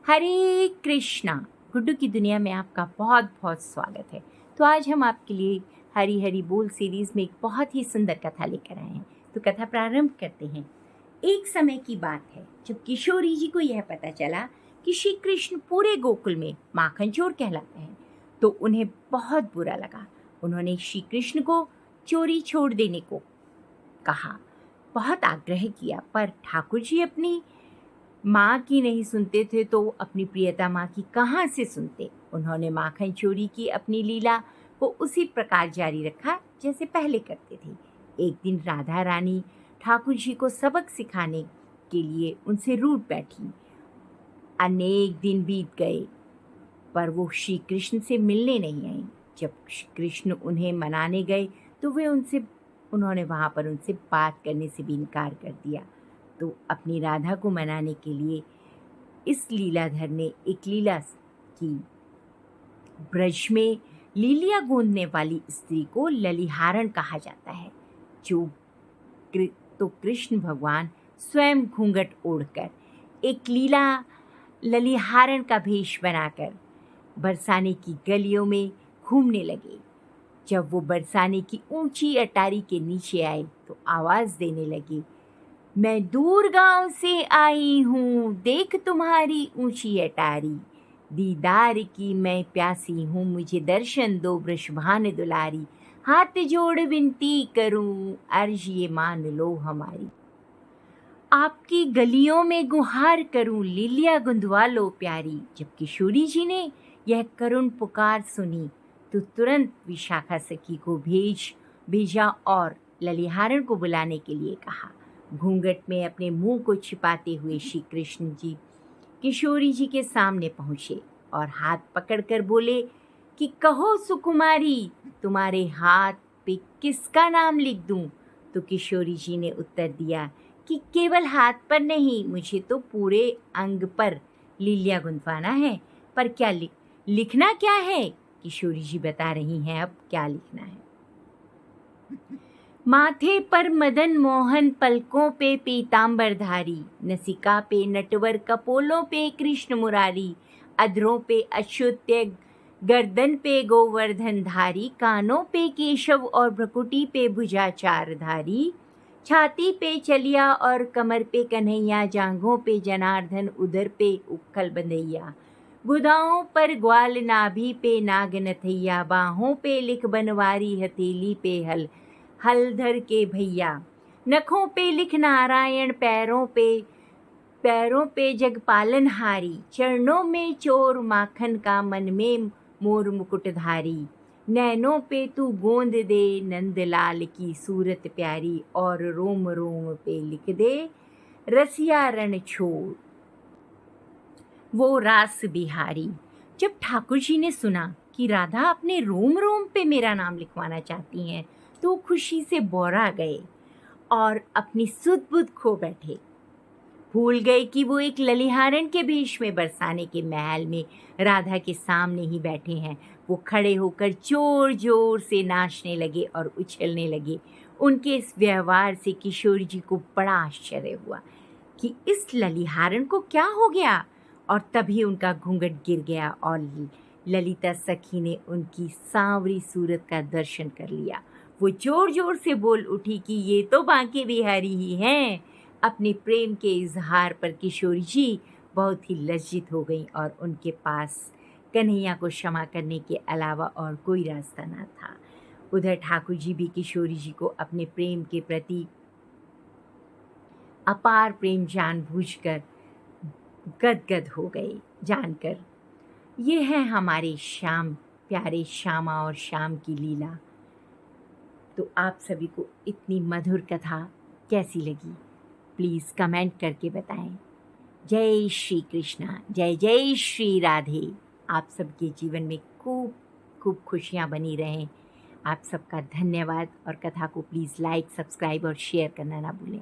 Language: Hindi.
हरे कृष्णा। गुड्डू की दुनिया में आपका बहुत बहुत स्वागत है। तो आज हम आपके लिए हरी हरी बोल सीरीज में एक बहुत ही सुंदर कथा लेकर आए हैं। तो कथा प्रारंभ करते हैं। एक समय की बात है जब किशोरी जी को यह पता चला कि श्री कृष्ण पूरे गोकुल में माखन चोर कहलाते हैं, तो उन्हें बहुत बुरा लगा। उन्होंने श्री कृष्ण को चोरी छोड़ देने को कहा, बहुत आग्रह किया, पर ठाकुर जी अपनी माँ की नहीं सुनते थे तो अपनी प्रियता माँ की कहाँ से सुनते। उन्होंने माखन चोरी की अपनी लीला को उसी प्रकार जारी रखा जैसे पहले करते थे। एक दिन राधा रानी ठाकुर जी को सबक सिखाने के लिए उनसे रूठ बैठी। अनेक दिन बीत गए पर वो श्री कृष्ण से मिलने नहीं आई। जब श्री कृष्ण उन्हें मनाने गए तो उन्होंने वहाँ पर उनसे बात करने से भी इनकार कर दिया। तो अपनी राधा को मनाने के लिए इस लीलाधर ने एक लीला की। ब्रज में लीलिया गूंदने वाली स्त्री को ललिहारण कहा जाता है। तो कृष्ण भगवान स्वयं घूंघट ओढ़कर एक लीला ललिहारण का भेष बनाकर बरसाने की गलियों में घूमने लगे। जब वो बरसाने की ऊंची अटारी के नीचे आए तो आवाज देने लगे, मैं दूर गांव से आई हूँ, देख तुम्हारी ऊंची अटारी, दीदार की मैं प्यासी हूँ, मुझे दर्शन दो वृषभान दुलारी, हाथ जोड़ विनती करूँ, अर्ज ये मान लो हमारी, आपकी गलियों में गुहार करूँ, लीलिया गुंदवा लो प्यारी। जब किशोरी जी ने यह करुण पुकार सुनी तो तुरंत विशाखा सखी को भेजा और ललिहारण को बुलाने के लिए कहा। घूंघट में अपने मुंह को छिपाते हुए श्री कृष्ण जी किशोरी जी के सामने पहुँचे और हाथ पकड़कर बोले कि कहो सुकुमारी, तुम्हारे हाथ पे किसका नाम लिख दूं? तो किशोरी जी ने उत्तर दिया कि केवल हाथ पर नहीं, मुझे तो पूरे अंग पर लीलिया गुंदवाना है। पर क्या लिखना क्या है? किशोरी जी बता रही हैं अब क्या लिखना है। माथे पर मदन मोहन, पलकों पे पीतांबरधारी, नसिका पे नटवर, कपोलों पे कृष्ण मुरारी, अधरों पे अच्युत्य, गर्दन पे गोवर्धन धारी, कानों पे केशव और भ्रकुटी पे भुजाचार धारी, छाती पे चलिया और कमर पे कन्हैया, जांघों पे जनार्दन, उदर पे उक्खल बंधैया, गुदाओं पर ग्वाल, नाभि पे नाग नथैया, बाहों पे लिख बनवारी, हथेली पे हलधर के भैया, नखों पे लिख नारायण, पैरों पे जगपालनहारी, चरणों में चोर माखन का, मन में मोर मुकुटधारी, नैनों पे तू गोंद दे नंदलाल की सूरत प्यारी, और रोम रोम पे लिख दे रसिया रण छोड़ वो रास बिहारी। जब ठाकुर जी ने सुना कि राधा अपने रोम रोम पे मेरा नाम लिखवाना चाहती हैं तो खुशी से बौरा गए और अपनी सुध बुध खो बैठे। भूल गए कि वो एक ललिहारण के भेष में बरसाने के महल में राधा के सामने ही बैठे हैं। वो खड़े होकर जोर जोर से नाचने लगे और उछलने लगे। उनके इस व्यवहार से किशोर जी को बड़ा आश्चर्य हुआ कि इस ललिहारण को क्या हो गया, और तभी उनका घूंघट गिर गया और ललिता सखी ने उनकी सांवरी सूरत का दर्शन कर लिया। वो जोर जोर से बोल उठी कि ये तो बांके बिहारी ही हैं। अपने प्रेम के इजहार पर किशोरी जी बहुत ही लज्जित हो गई और उनके पास कन्हैया को क्षमा करने के अलावा और कोई रास्ता न था। उधर ठाकुर जी भी किशोरी जी को अपने प्रेम के प्रति अपार प्रेम जानबूझकर गदगद हो गए जानकर। ये है हमारे श्याम, प्यारे श्यामा और श्याम की लीला। तो आप सभी को इतनी मधुर कथा कैसी लगी, प्लीज़ कमेंट करके बताएं। जय श्री कृष्णा, जय जय श्री राधे। आप सबके जीवन में खूब खूब खुशियाँ बनी रहें। आप सबका धन्यवाद, और कथा को प्लीज़ लाइक, सब्सक्राइब और शेयर करना ना भूलें।